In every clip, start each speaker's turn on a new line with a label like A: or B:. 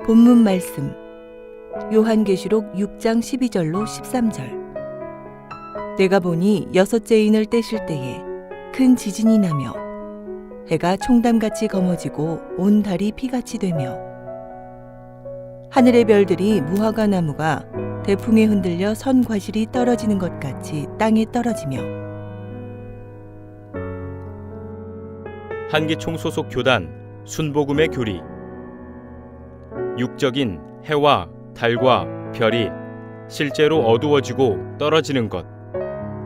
A: 본문 말씀 요한계시록 6장 12절로 13절. 내가 보니 여섯째 인을 떼실 때에 큰 지진이 나며 해가 총담같이 검어지고 온 달이 피같이 되며 하늘의 별들이 무화과 나무가 대풍에 흔들려 선 과실이 떨어지는 것 같이 땅에 떨어지며
B: 한기총 소속 교단 순복음의 교리. 육적인 해와 달과 별이 실제로 어두워지고 떨어지는 것,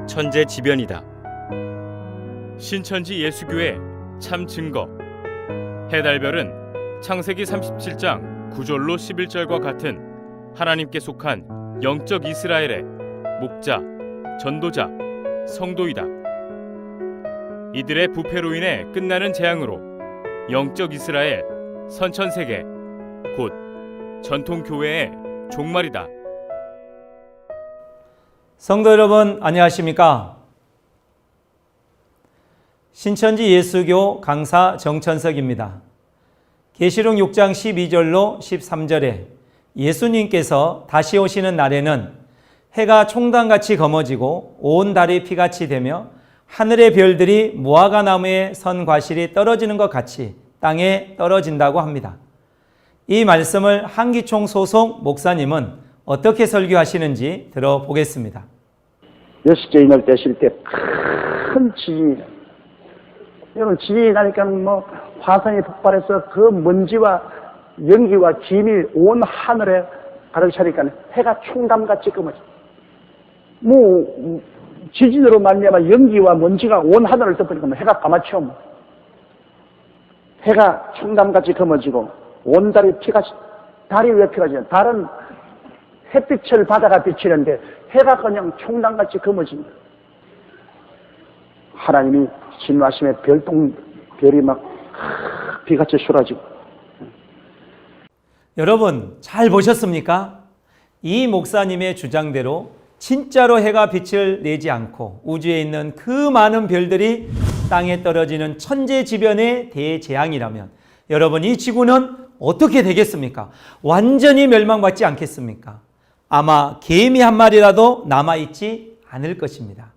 B: 천재지변이다. 신천지 예수교회 참 증거. 해달별은 창세기 37장 9절로 11절과 같은 하나님께 속한 영적 이스라엘의 목자, 전도자, 성도이다. 이들의 부패로 인해 끝나는 재앙으로 영적 이스라엘, 선천세계, 곧 전통교회의 종말이다.
C: 성도 여러분 안녕하십니까? 신천지 예수교 강사 정천석입니다. 계시록 6장 12절로 13절에 예수님께서 다시 오시는 날에는 해가 총단같이 검어지고 온 달이 피같이 되며 하늘의 별들이 무화과 나무에 선 과실이 떨어지는 것 같이 땅에 떨어진다고 합니다. 이 말씀을 한기총 소속 목사님은 어떻게 설교하시는지 들어보겠습니다.
D: 여섯째 인을 떼실 때 큰 지진이 나요. 여러분, 지진이 나니까 화산이 폭발해서 그 먼지와 연기와 김이 온 하늘에 가득 차니까 해가 총담같이 검어져. 지진으로 말미암아 연기와 먼지가 온 하늘을 덮으니까 해가 까맣죠. 해가 총담같이 검어지고 온 달이 피같이. 달이 왜 피같이? 달은 햇빛을 받아가 비치는데 해가 그냥 총담같이 검어집니다. 하나님이 진노하심에 별이 막 비같이 쏟아지고.
C: 여러분 잘 보셨습니까? 이 목사님의 주장대로 진짜로 해가 빛을 내지 않고 우주에 있는 그 많은 별들이 땅에 떨어지는 천재지변의 대재앙이라면 여러분 이 지구는 어떻게 되겠습니까? 완전히 멸망받지 않겠습니까? 아마 개미 한 마리라도 남아있지 않을 것입니다.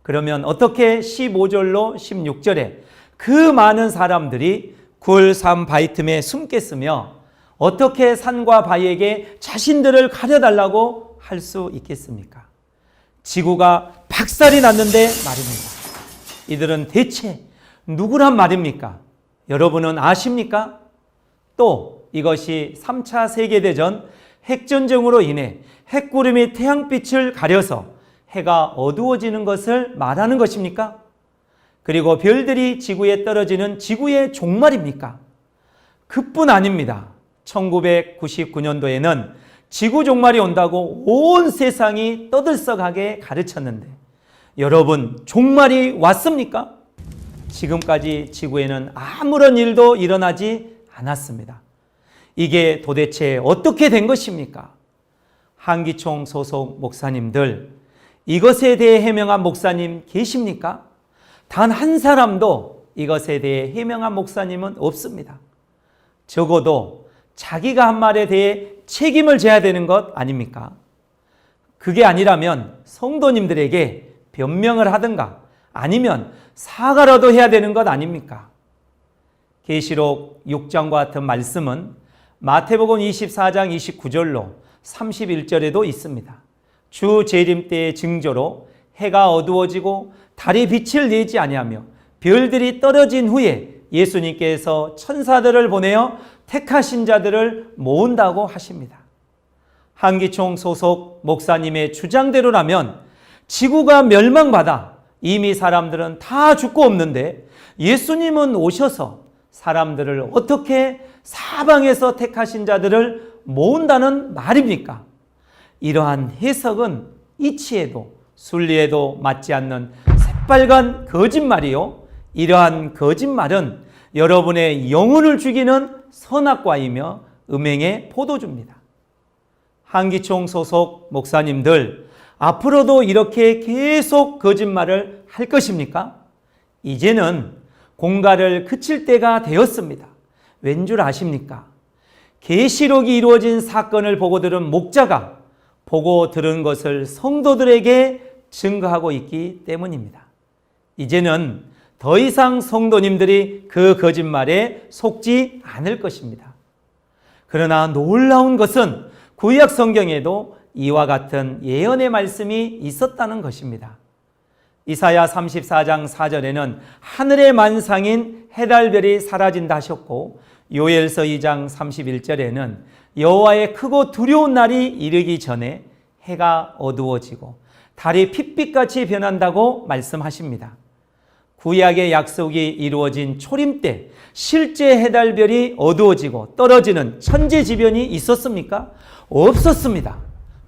C: 그러면 어떻게 15절로 16절에 그 많은 사람들이 굴, 산, 바위 틈에 숨겠으며 어떻게 산과 바위에게 자신들을 가려달라고 할 수 있겠습니까? 지구가 박살이 났는데 말입니다. 이들은 대체 누구란 말입니까? 여러분은 아십니까? 또 이것이 3차 세계대전 핵전쟁으로 인해 핵구름이 태양빛을 가려서 해가 어두워지는 것을 말하는 것입니까? 그리고 별들이 지구에 떨어지는 지구의 종말입니까? 그뿐 아닙니다. 1999년도에는 지구 종말이 온다고 온 세상이 떠들썩하게 가르쳤는데 여러분 종말이 왔습니까? 지금까지 지구에는 아무런 일도 일어나지 않았습니다. 이게 도대체 어떻게 된 것입니까? 한기총 소속 목사님들, 이것에 대해 해명한 목사님 계십니까? 단 한 사람도 이것에 대해 해명한 목사님은 없습니다. 적어도 자기가 한 말에 대해 책임을 져야 되는 것 아닙니까? 그게 아니라면 성도님들에게 변명을 하든가 아니면 사과라도 해야 되는 것 아닙니까? 계시록 6장과 같은 말씀은 마태복음 24장 29절로 31절에도 있습니다. 주 재림 때의 징조로 해가 어두워지고 달이 빛을 내지 아니하며 별들이 떨어진 후에 예수님께서 천사들을 보내어 택하신 자들을 모은다고 하십니다. 한기총 소속 목사님의 주장대로라면 지구가 멸망받아 이미 사람들은 다 죽고 없는데 예수님은 오셔서 사람들을 어떻게 사방에서 택하신 자들을 모은다는 말입니까? 이러한 해석은 이치에도 순리에도 맞지 않는 새빨간 거짓말이요. 이러한 거짓말은 여러분의 영혼을 죽이는 선악과이며 음행의 포도주입니다. 한기총 소속 목사님들, 앞으로도 이렇게 계속 거짓말을 할 것입니까? 이제는 공갈을 그칠 때가 되었습니다. 왠 줄 아십니까? 계시록이 이루어진 사건을 보고 들은 목자가 보고 들은 것을 성도들에게 증거하고 있기 때문입니다. 이제는 더 이상 성도님들이 그 거짓말에 속지 않을 것입니다. 그러나 놀라운 것은 구약 성경에도 이와 같은 예언의 말씀이 있었다는 것입니다. 이사야 34장 4절에는 하늘의 만상인 해달별이 사라진다 하셨고, 요엘서 2장 31절에는 여호와의 크고 두려운 날이 이르기 전에 해가 어두워지고 달이 핏빛같이 변한다고 말씀하십니다. 구약의 약속이 이루어진 초림 때 실제 해달별이 어두워지고 떨어지는 천재지변이 있었습니까? 없었습니다.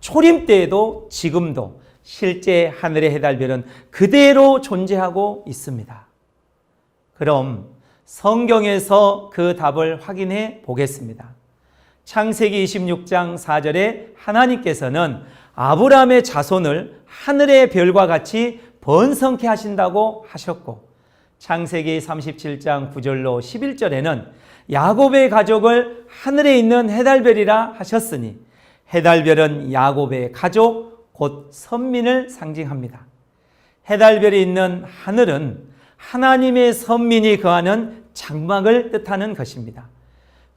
C: 초림 때에도 지금도 실제 하늘의 해달별은 그대로 존재하고 있습니다. 그럼 성경에서 그 답을 확인해 보겠습니다. 창세기 26장 4절에 하나님께서는 아브라함의 자손을 하늘의 별과 같이 번성케 하신다고 하셨고, 창세기 37장 9절로 11절에는 야곱의 가족을 하늘에 있는 해달별이라 하셨으니 해달별은 야곱의 가족 곧 선민을 상징합니다. 해달별이 있는 하늘은 하나님의 선민이 거하는 장막을 뜻하는 것입니다.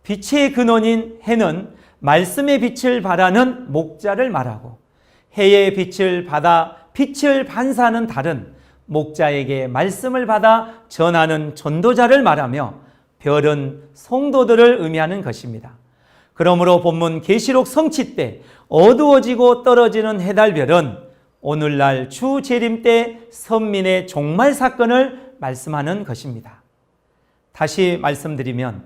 C: 빛의 근원인 해는 말씀의 빛을 발하는 목자를 말하고, 해의 빛을 받아 빛을 반사하는 달은 목자에게 말씀을 받아 전하는 전도자를 말하며, 별은 성도들을 의미하는 것입니다. 그러므로 본문 계시록 성취 때 어두워지고 떨어지는 해달별은 오늘날 주 재림 때 선민의 종말 사건을 말씀하는 것입니다. 다시 말씀드리면,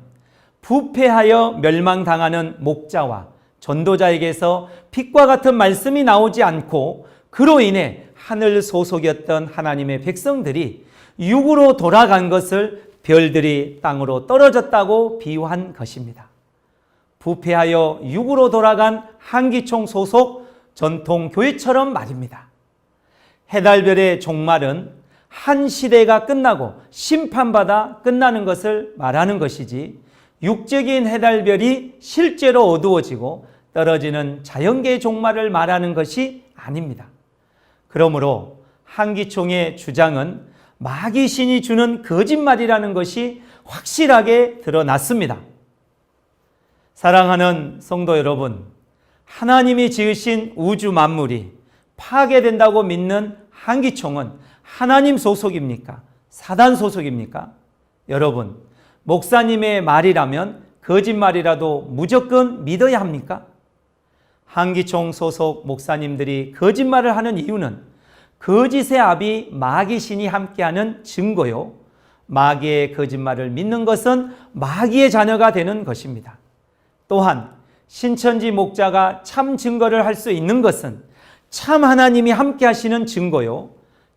C: 부패하여 멸망당하는 목자와 전도자에게서 빛과 같은 말씀이 나오지 않고, 그로 인해 하늘 소속이었던 하나님의 백성들이 육으로 돌아간 것을 별들이 땅으로 떨어졌다고 비유한 것입니다. 부패하여 육으로 돌아간 한기총 소속 전통 교회처럼 말입니다. 해달별의 종말은 한 시대가 끝나고 심판받아 끝나는 것을 말하는 것이지, 육적인 해달별이 실제로 어두워지고 떨어지는 자연계의 종말을 말하는 것이 아닙니다. 그러므로 한기총의 주장은 마귀신이 주는 거짓말이라는 것이 확실하게 드러났습니다. 사랑하는 성도 여러분, 하나님이 지으신 우주 만물이 파괴된다고 믿는 한기총은 하나님 소속입니까? 사단 소속입니까? 여러분, 목사님의 말이라면 거짓말이라도 무조건 믿어야 합니까? 한기총 소속 목사님들이 거짓말을 하는 이유는 거짓의 아비 마귀신이 함께하는 증거요, 마귀의 거짓말을 믿는 것은 마귀의 자녀가 되는 것입니다. 또한 신천지 목자가 참 증거를 할 수 있는 것은 참 하나님이 함께 하시는 증거요,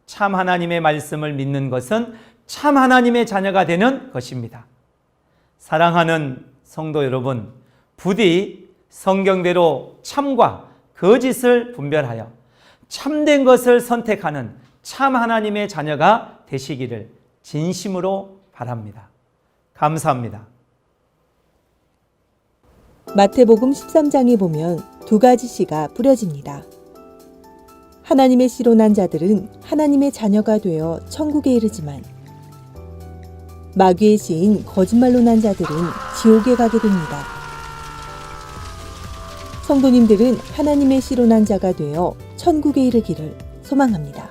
C: 참 하나님의 말씀을 믿는 것은 참 하나님의 자녀가 되는 것입니다. 사랑하는 성도 여러분, 부디 성경대로 참과 거짓을 분별하여 참된 것을 선택하는 참 하나님의 자녀가 되시기를 진심으로 바랍니다. 감사합니다.
A: 마태복음 13장에 보면 두 가지 씨가 뿌려집니다. 하나님의 씨로 난 자들은 하나님의 자녀가 되어 천국에 이르지만, 마귀의 씨인 거짓말로 난 자들은 지옥에 가게 됩니다. 성도님들은 하나님의 씨로 난 자가 되어 천국에 이르기를 소망합니다.